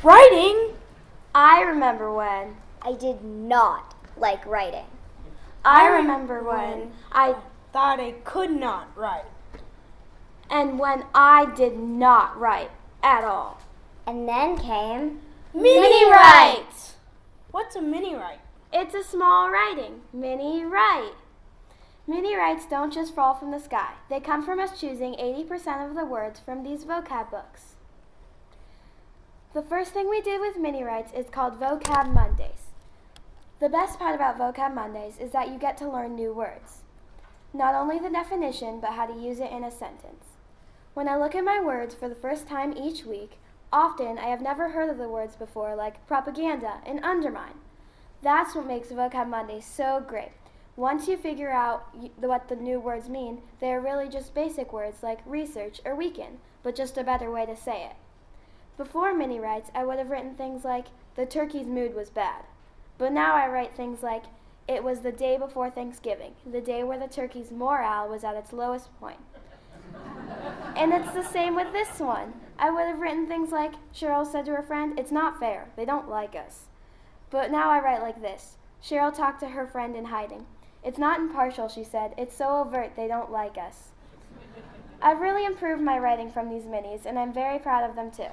Writing? I remember when. I did not like writing. I remember when I thought I could not write. And when I did not write at all. And then came Mini-write! What's a mini-write? It's a small writing. Mini-write. Mini-writes don't just fall from the sky. They come from us choosing 80% of the words from these vocab books. The first thing we did with mini-writes is called Vocab Mondays. The best part about Vocab Mondays is that you get to learn new words. Not only the definition, but how to use it in a sentence. When I look at my words for the first time each week, often I have never heard of the words before, like propaganda and undermine. That's what makes Vocab Mondays so great. Once you figure out what the new words mean, they are really just basic words like research or weekend, but just a better way to say it. Before mini-writes, I would have written things like, the turkey's mood was bad. But now I write things like, it was the day before Thanksgiving, the day where the turkey's morale was at its lowest point. And it's the same with this one. I would have written things like, Cheryl said to her friend, it's not fair, they don't like us. But now I write like this. Cheryl talked to her friend in hiding. It's not impartial, she said, it's so overt they don't like us. I've really improved my writing from these minis, and I'm very proud of them too.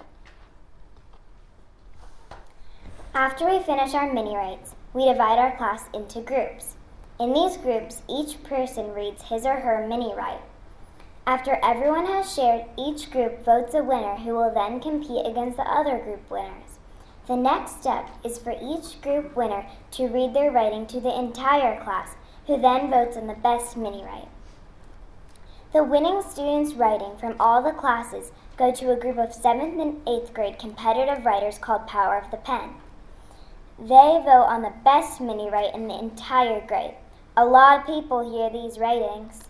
After we finish our mini-writes, we divide our class into groups. In these groups, each person reads his or her mini-write. After everyone has shared, each group votes a winner who will then compete against the other group winners. The next step is for each group winner to read their writing to the entire class, who then votes on the best mini-write. The winning students' writing from all the classes go to a group of 7th and 8th grade competitive writers called Power of the Pen. They vote on the best mini-write in the entire grade. A lot of people hear these writings.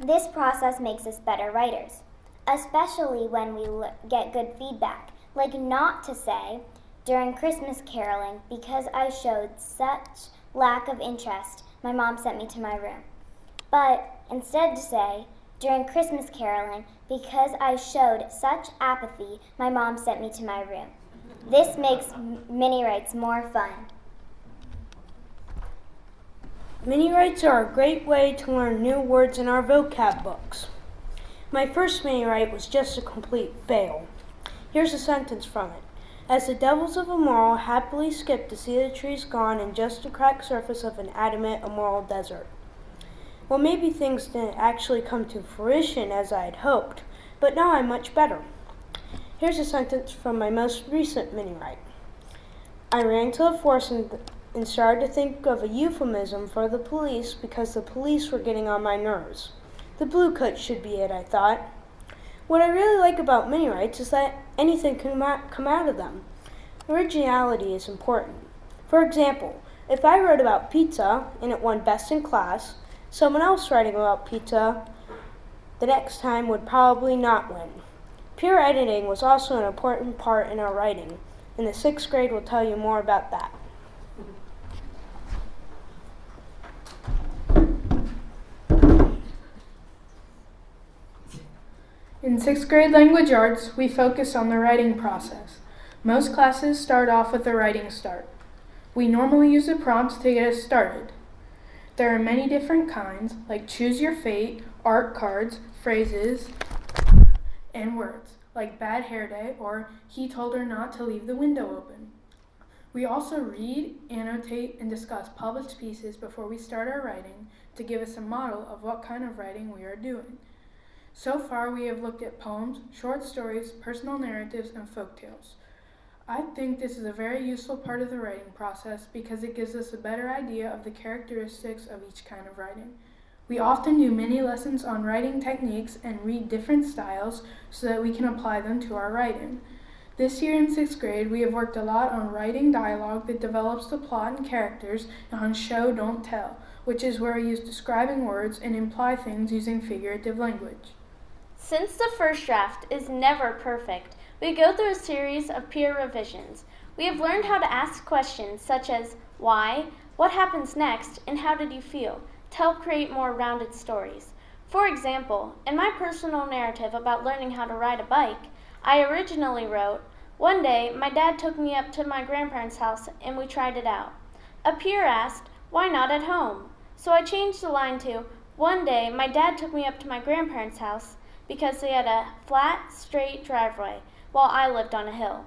This process makes us better writers, especially when we get good feedback, like not to say, during Christmas caroling, because I showed such lack of interest, my mom sent me to my room. But instead to say, during Christmas caroling, because I showed such apathy, my mom sent me to my room. This makes mini-writes more fun. Mini-writes are a great way to learn new words in our vocab books. My first mini-write was just a complete fail. Here's a sentence from it. As the devils of immoral happily skip to see the trees gone and just the cracked surface of an adamant immoral desert. Well, maybe things didn't actually come to fruition as I had hoped, but now I'm much better. Here's a sentence from my most recent mini-write. I ran to the force and started to think of a euphemism for the police because the police were getting on my nerves. The blue coat should be it, I thought. What I really like about mini-writes is that anything can come out of them. Originality is important. For example, if I wrote about pizza and it won best in class, someone else writing about pizza the next time would probably not win. Peer editing was also an important part in our writing, and the 6th grade will tell you more about that. In 6th grade language arts, we focus on the writing process. Most classes start off with a writing start. We normally use a prompt to get us started. There are many different kinds, like choose your fate, art cards, phrases, and words, like bad hair day or he told her not to leave the window open. We also read, annotate, and discuss published pieces before we start our writing to give us a model of what kind of writing we are doing. So far, we have looked at poems, short stories, personal narratives, and folktales. I think this is a very useful part of the writing process because it gives us a better idea of the characteristics of each kind of writing. We often do mini lessons on writing techniques and read different styles so that we can apply them to our writing. This year in 6th grade, we have worked a lot on writing dialogue that develops the plot and characters, and on show, don't tell, which is where we use describing words and imply things using figurative language. Since the first draft is never perfect, we go through a series of peer revisions. We have learned how to ask questions such as why, what happens next, and how did you feel, to help create more rounded stories. For example, in my personal narrative about learning how to ride a bike, I originally wrote, One day, my dad took me up to my grandparents' house and we tried it out. A peer asked, "Why not at home?" So I changed the line to, "One day, my dad took me up to my grandparents' house because they had a flat, straight driveway while I lived on a hill."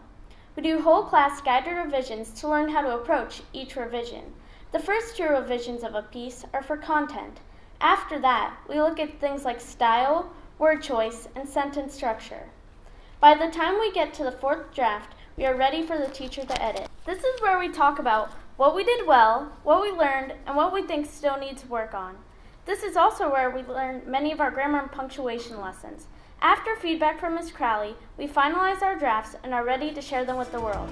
We do whole class guided revisions to learn how to approach each revision. The first 2 revisions of a piece are for content. After that, we look at things like style, word choice, and sentence structure. By the time we get to the 4th draft, we are ready for the teacher to edit. This is where we talk about what we did well, what we learned, and what we think still needs work on. This is also where we learn many of our grammar and punctuation lessons. After feedback from Ms. Crowley, we finalize our drafts and are ready to share them with the world.